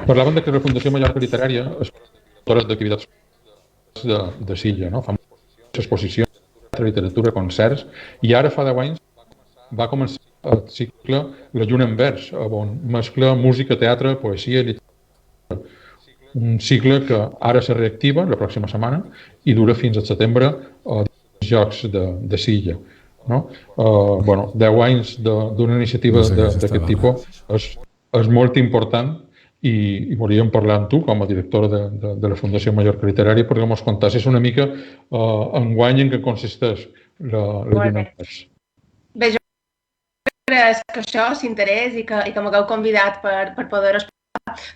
Parlaven que la Fundació Mallorca Literària és promotora d'activitats de Silla, no? Fa moltes exposicions, literatura, concerts, i ara fa 10 anys va començar el cicle La Lluna en Vers, on mescla música, teatre, poesia i literatura. Un cicle que ara se reactiva la pròxima setmana i dura fins al setembre als Jocs de Silla. No? 10 anys d'una iniciativa d'aquest tipus és molt important i volíem parlar amb tu com a directora de la Fundació Mallorca Literària perquè ens contassis una mica enguany en què consisteix la Lluna en Vers. Bé, jo crec que això s'interès i que m'hagueu convidat per poder explicar.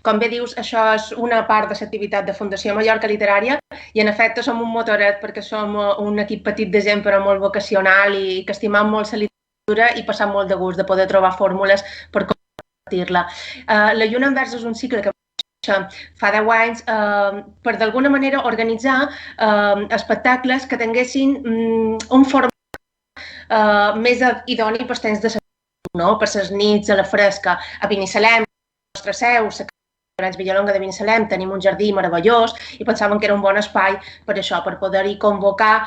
Com bé dius, això és una part de l'activitat de Fundació Mallorca Literària i, en efecte, som un motoret perquè som un equip petit de gent però molt vocacional i que estimam molt la literatura i passam molt de gust de poder trobar fórmules per compartir-la. La Lluna en Vers és un cicle que fa 10 anys per d'alguna manera organitzar espectacles que tinguessin un format més idoni pels temps de l'estiu, per les nits a la fresca. A Binissalem, la nostra seu, la Llorenç Villalonga de Binissalem, tenim un jardí meravellós i pensàvem que era un bon espai per això, per poder-hi convocar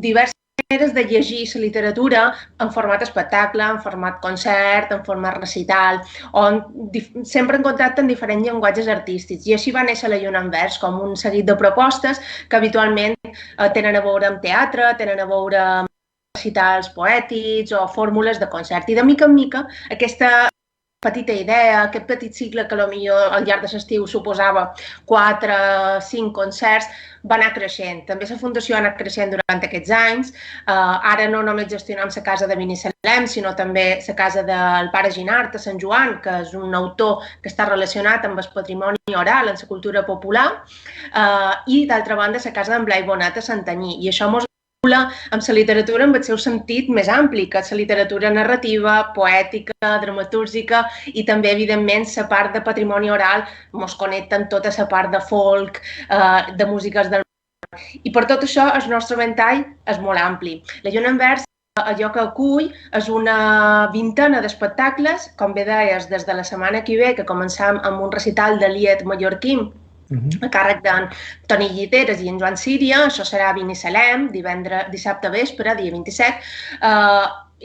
diverses maneres de llegir la literatura en format espectacle, en format concert, en format recital, on sempre en contacte amb diferents llenguatges artístics. I així va néixer la Lluna en Vers, com un seguit de propostes que habitualment tenen a veure amb teatre, tenen a veure amb recitals poètics o fórmules de concert. I de mica en mica aquesta petita idea, aquest petit cicle que potser al llarg de l'estiu suposava 4 o 5 concerts, va anar creixent. També la Fundació ha anat creixent durant aquests anys. Ara no només gestionem la casa de Binissalem, sinó també la casa del pare Ginart, a Sant Joan, que és un autor que està relacionat amb el patrimoni oral en la cultura popular, i d'altra banda la casa d'en Blai Bonet a Santanyí. I això ens amb la literatura en el seu sentit més ampli, que és la literatura narrativa, poètica, dramatúrgica i també, evidentment, la part de patrimoni oral ens connecta amb tota la part de folk, de músiques del món. I per tot això el nostre ventall és molt ampli. La Lluna en Vers, allò que acull és una vintena d'espectacles, com bé deies, des de la setmana que ve, que començam amb un recital de Lied mallorquí, a càrrec d'en Toni Lliteres i en Joan Síria. Això serà a Binissalem, dissabte vespre, dia 27,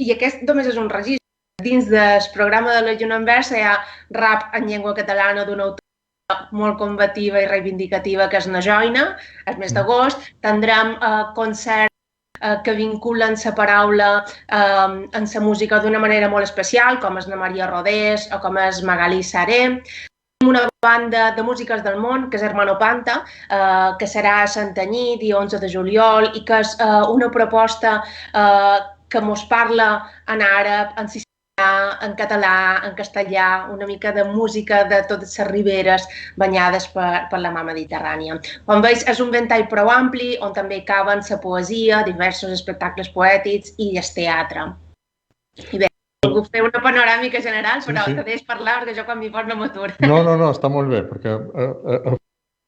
i aquest només és un registre. Dins del programa de la Lluna en Vers hi ha rap en llengua catalana d'una autora molt combativa i reivindicativa que és na Joina. El mes d'agost tindrem concerts que vinculen la paraula en la música d'una manera molt especial, com és na Maria Rodés o com és Magalí Saré. Una banda de músiques del món, que és Hermano Panta, que serà a Santanyí, dia 11 de juliol, i que és una proposta que ens parla en àrab, en sicilià, en català, en castellà, una mica de música de totes les riberes banyades per la mà mediterrània. Com veus, és un ventall prou ampli, on també caben la poesia, diversos espectacles poètics i el teatre. I bé, puc fer una panoràmica general, però te deixo parlar perquè jo quan m'hi poso no m'aturo. No, està molt bé, perquè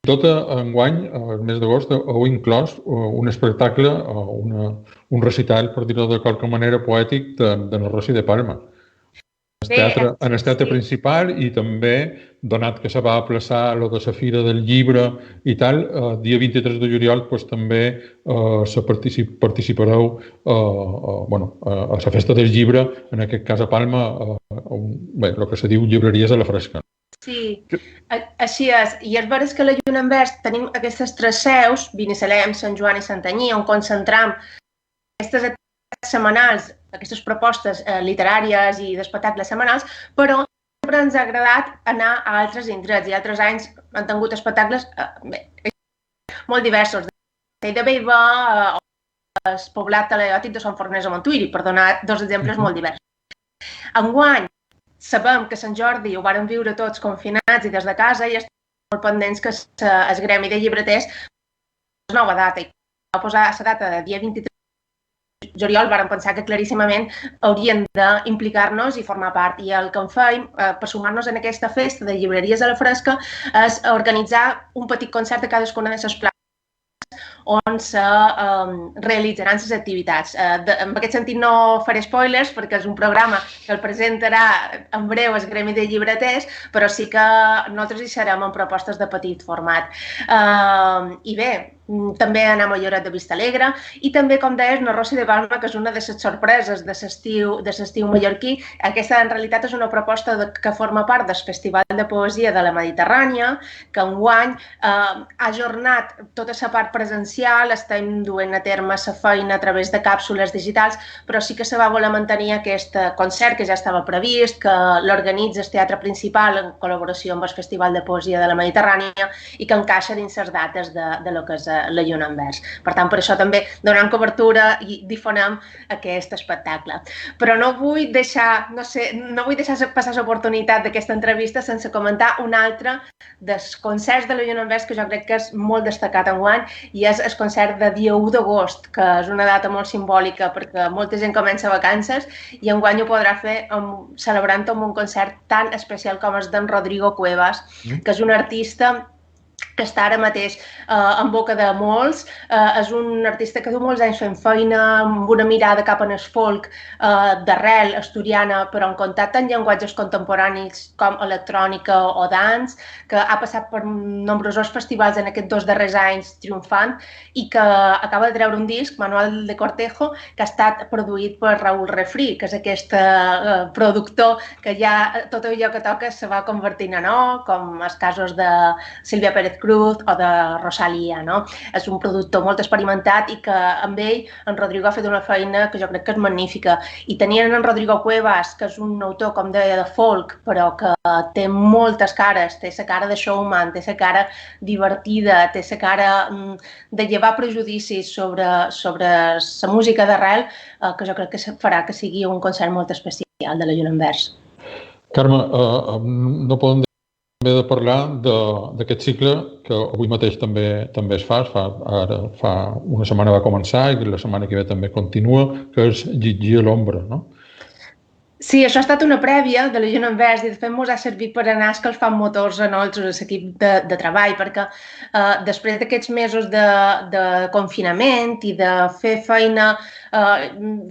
tot enguany, el mes d'agost, heu inclòs un espectacle, un recital, per dir-ho de qualque manera, poètic de Narrosi de Palma. En el teatre principal i també, donat que se va aplaçar lo de la Fira del Llibre i tal, dia 23 de juliol també participareu a la Festa del Llibre, en aquest cas a Palma, el que se diu llibreries a la fresca. Sí, així és. I és veritat que a la Lluna en Vers tenim aquestes 3 seus, Binissalem, Sant Joan i Santanyí, on concentram aquestes activitats setmanals, aquestes propostes literàries i d'espectacles setmanals, però sempre ens ha agradat anar a altres indrets i altres anys han tingut espectacles molt diversos, de Beiba o el poblat teleòtic de Sant Forners a Montuïri, per donar 2 exemples molt diversos. Enguany, sabem que Sant Jordi ho varen viure tots confinats i des de casa i estem molt pendents que el gremi de llibreters és nova data i va posar la data de dia 23 de juliol. Varen pensar que claríssimament haurien d'implicar-nos i formar part. I el que en feim per sumar-nos en aquesta festa de llibreries a la fresca és organitzar un petit concert de cadascuna de les places on se realitzaran les activitats. En aquest sentit no faré spoilers perquè és un programa que el presentarà en breu el Gremi de Llibreters, però sí que nosaltres hi serem en propostes de petit format. I bé, també anem a Lloret de Vistalegre i també, com deies, la Rossi de Palma, que és una de les sorpreses de l'estiu mallorquí. Aquesta, en realitat, és una proposta que forma part del Festival de Poesia de la Mediterrània, que enguany ha ajornat tota la part presencial, estem duent a terme la feina a través de càpsules digitals, però sí que se va voler mantenir aquest concert que ja estava previst, que l'organitza el Teatre Principal en col·laboració amb el Festival de Poesia de la Mediterrània i que encaixa dins les dates de lo que és la Lluna en Vers. Per tant, per això també donem cobertura i difonem aquest espectacle. Però no vull deixar passar l'oportunitat d'aquesta entrevista sense comentar un altre dels concerts de la Lluna en Vers que jo crec que és molt destacat enguany i és el concert de dia 1 d'agost, que és una data molt simbòlica perquè molta gent comença vacances i enguany ho podrà fer celebrant amb un concert tan especial com és d'en Rodrigo Cuevas, que és un artista que està ara mateix en boca de molts. És un artista que du molts anys fent feina, amb una mirada cap en el folk d'arrel asturiana, però en contacte amb llenguatges contemporanis com electrònica o dance, que ha passat per nombrosos festivals en aquests 2 darrers anys triomfant i que acaba de treure un disc, Manual de Cortejo, que ha estat produït per Raúl Refri, que és aquest productor que ja tot allò que toca se va convertint en or, com els casos de Sílvia Pérez Cruz o de Rosalía, no? És un productor molt experimentat i que amb ell en Rodrigo ha fet una feina que jo crec que és magnífica. I tenien en Rodrigo Cuevas, que és un autor, com deia, de folk, però que té moltes cares, té la cara de showman, té la cara divertida, té la cara de llevar prejudicis sobre la música d'arrel, que jo crec que farà que sigui un concert molt especial de la Lluna en Vers. Carme, no podem també de parlar d'aquest cicle que avui mateix també es fa, fa una setmana va començar i la setmana que ve també continua, que és Llegir a l'ombra, no? Sí, això ha estat una prèvia de la Lluna en Vers i de fet ens ha servit per anar escalfant motors a nosaltres, a l'equip de treball, perquè després d'aquests mesos de confinament i de fer feina,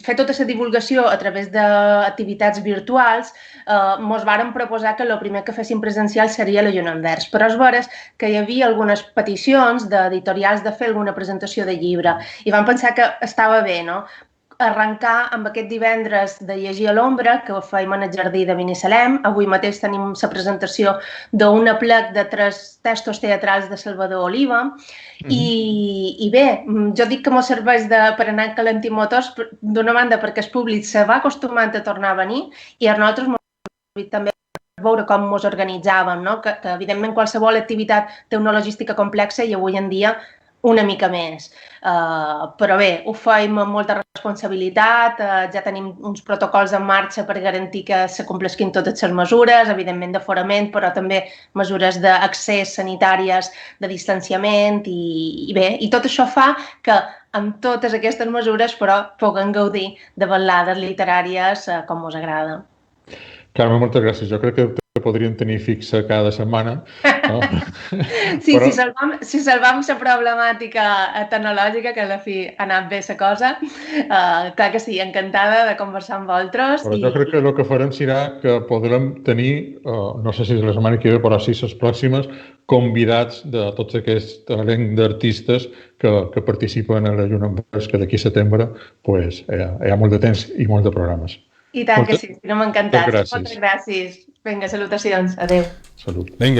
fer tota la divulgació a través d'activitats virtuals, ens vàrem proposar que el primer que féssim presencial seria la Lluna en Vers. Però és veres que hi havia algunes peticions d'editorials de fer alguna presentació de llibre i vam pensar que estava bé, no?, arrencar amb aquest divendres de Llegir a l'ombra, que ho fèiem en el Jardí de Binissalem. Avui mateix tenim la presentació d'un aplec de 3 textos teatrals de Salvador Oliva. I bé, jo dic que ens serveix per anar calentint motors, d'una banda perquè el públic se va acostumant a tornar a venir i a nosaltres ens ha servit també veure com ens organitzàvem, no? Que evidentment qualsevol activitat té una logística complexa i avui en dia una mica més. Però bé, ho fem amb molta responsabilitat, ja tenim uns protocols en marxa per garantir que se complesquin totes les mesures, evidentment d'aforament, però també mesures d'accés sanitàries, de distanciament i bé, i tot això fa que amb totes aquestes mesures però puguem gaudir de velades literàries com us agrada. Carme, moltes gràcies. Jo crec que podríem tenir fixa cada setmana. No? Sí, però... si salvam la problemàtica tecnològica, que a la fi ha anat bé la cosa, clar que sí, encantada de conversar amb vosaltres. Però jo crec que el que farem serà que podrem tenir, no sé si la setmana que ve, però sí les pròximes, convidats de tots aquests elenc d'artistes que participen a la Lluna en Vers, que d'aquí a setembre hi ha molt de temps i molts de programes. I tant que sí, no m'ha encantat. Moltes gràcies. Vinga, salutacions. Adéu. Salut. Vinga.